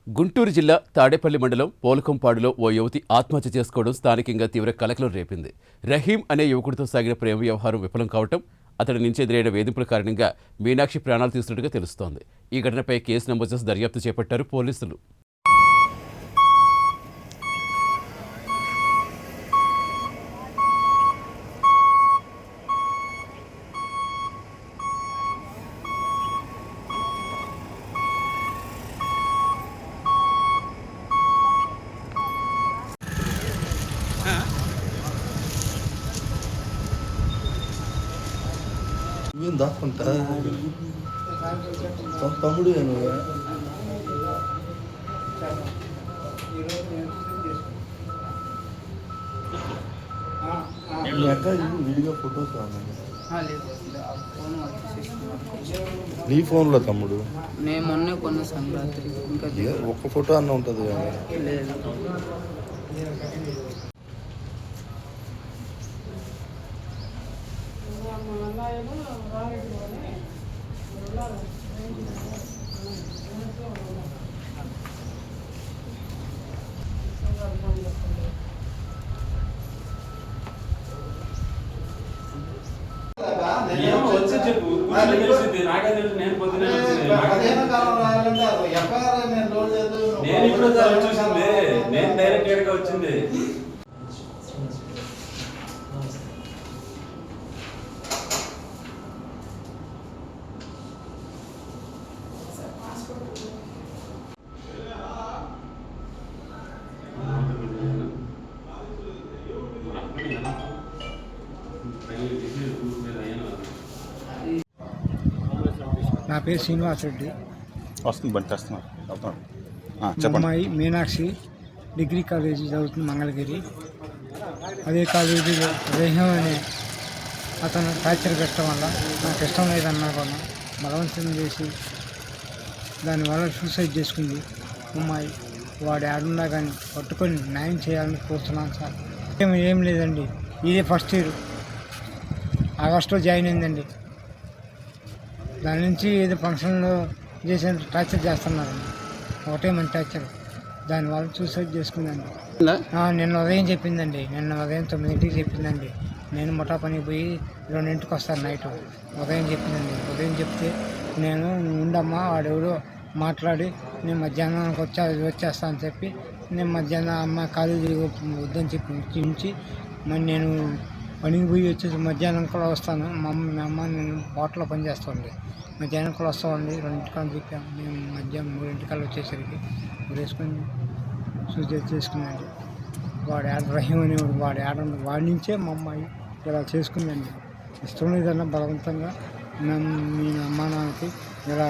గుంటూరు జిల్లా తాడేపల్లి మండలం పోలకంపాడులో ఓ యువతి ఆత్మహత్య చేసుకోవడం స్థానికంగా తీవ్ర కలకలం రేపింది. రహీం అనే యువకుడితో సాగిన ప్రేమ వ్యవహారం విఫలం కావటం, అతడి నుంచి ఎదురైన వేధింపుల కారణంగా మీనాక్షి ప్రాణాలు తీసినట్టుగా తెలుస్తోంది. ఈ ఘటనపై కేసు నమోదు చేసి దర్యాప్తు చేపట్టారు పోలీసులు. ఏం దాక్కుంటా తమ్ముడు ఎక్కడ విడిగా ఫొటోస్ నీ ఫోన్లో తమ్ముడు నేను మొన్న కొన్న సంక్రాంతి ఇంకా ఒక్క ఫోటో అన్న ఉంటుంది కదా. లేదు వచ్చి చెప్పు నాకే తెలుసు. నేను పొద్దున నేను ఇప్పుడు చూసింది, నేను డైరెక్ట్ గా వచ్చింది. నా పేరు శ్రీనివాస్ రెడ్డి. వస్తుంది బండి తెస్తున్నారు. అమ్మాయి మీనాక్షి డిగ్రీ కాలేజీ చదువుతుంది మంగళగిరి. అదే కాలేజీలో రేహం అనే అతను టార్చర్ పెట్టడం వల్ల నాకు ఇష్టం లేదన్నా కూడా బలవంతం చేసి దానివల్ల సూసైడ్ చేసుకుంది అమ్మాయి. వాడు ఆడున్నా కానీ పట్టుకొని న్యాయం చేయాలని కోరుతున్నాను సార్. ఏం లేదండి, ఇదే ఫస్ట్ ఇయర్, ఆగస్టులో జాయిన్ అయిందండి. దాని నుంచి ఏదో ఫంక్షన్లో చేసిన టార్చర్ చేస్తున్నారండి, ఒకటే మన టార్చర్. దానివల్ల సూసైడ్ చేసుకుందండి. నిన్న ఉదయం చెప్పిందండి, నిన్న ఉదయం 9ంటికి చెప్పిందండి. నేను ముఠా పనికి పోయి 2ంటికి వస్తాను నైట్. ఉదయం చెప్పిందండి. ఉదయం చెప్తే నేను ఉండమ్మా వాడెవడో మాట్లాడి నేను మధ్యాహ్నానికి వచ్చేస్తా అని చెప్పి నేను మధ్యాహ్నం అమ్మ కాలేజీ వద్దని చెప్పి ఉంచి మరి నేను పనికి పోయి వచ్చేసి మధ్యాహ్నం కూడా వస్తాను. మా అమ్మ నేను హోటల్లో పనిచేస్తామండి. మధ్యాహ్నం కూడా వస్తామండి 2ంటికని చెప్పాము. మేము మధ్యాహ్నం 3ంటికల్లా వచ్చేసరికి వేసుకొని సూసైడ్ చేసుకున్నాండి. వాడు రహీం అనేవాడు, వాడి నుంచే మా అమ్మాయి ఇలా చేసుకుందండి. ఇష్టం లేదన్నా బలవంతంగా మీ అమ్మా నాన్నకి ఇలా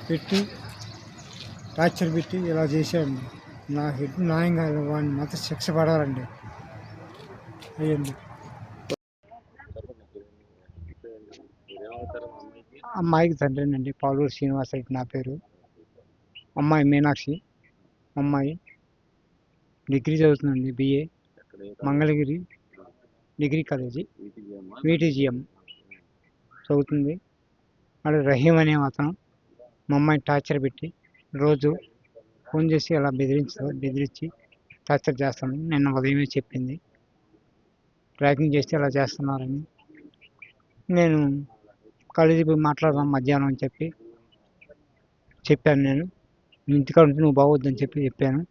పెట్టి టార్చర్ పెట్టి ఇలా చేశాడండి. నాకు ఎటు న్యాయం కాదు, వాడిని మాత్రం శిక్ష పడాలండి. అయ్యండి అమ్మాయికి తండ్రినండి, పాలూరు శ్రీనివాస రెడ్డి నా పేరు. అమ్మాయి మీనాక్షి. అమ్మాయి డిగ్రీ చదువుతుందండి, BA Mangalagiri degree college VTGM చదువుతుంది. అక్కడ రహీం అనే అతను మా అమ్మాయి టార్చర్ పెట్టి రోజు ఫోన్ చేసి అలా బెదిరించి టార్చర్ చేస్తాను. నిన్న ఉదయమే చెప్పింది, ట్రాకింగ్ చేస్తే అలా చేస్తున్నారని. నేను కాలేజీ పోయి మాట్లాడదాం మధ్యాహ్నం అని చెప్పాను. నేను ఇంటికాడ ఉంటే నువ్వు బాగొద్దని చెప్పాను.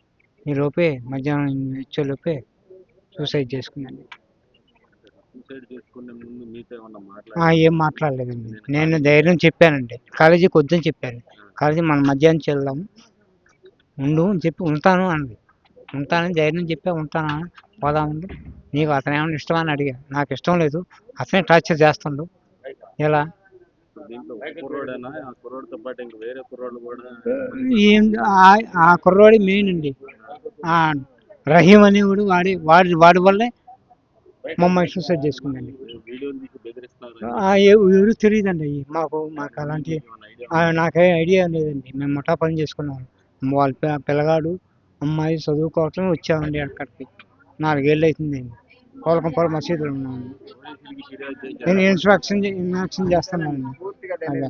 ఈ లోపే మధ్యాహ్నం వచ్చేలోపే సూసైడ్ చేసుకుందండి. ఏం మాట్లాడలేదండి. నేను ధైర్యం చెప్పానండి, కాలేజీకి వద్దని చెప్పాను. కాలేజీ మనం మధ్యాహ్నం వెళ్దాము ఉండు అని చెప్పి ఉంటాను అండి. ఉంటానని ధైర్యం చెప్పా. ఉంటాను పోదామండి. నీకు అతను ఏమైనా ఇష్టమని అడిగా. నాకు ఇష్టం లేదు, అతనే టార్చర్ చేస్తుండు. ఎలా ఆ కుర్రోడి మెయిన్ అండి. రహీం అనేవాడు వాడి వల్లే మా అమ్మాయి సూసైడ్ చేసుకుందండి. ఎవరు తెలియదండి. మాకు అలాంటి నాకే ఐడియా లేదండి. మేము ముఠా పని చేసుకున్నాం. వాళ్ళ పిల్లగాడు అమ్మాయి చదువుకోవటం వచ్చామండి. అక్కడికి 4 ఏళ్ళు అవుతుందండి. పోలకంపాడు మసీదులో ఉన్నామండి. నేను ఇన్స్పెక్షన్ చేస్తున్నానండి. అదే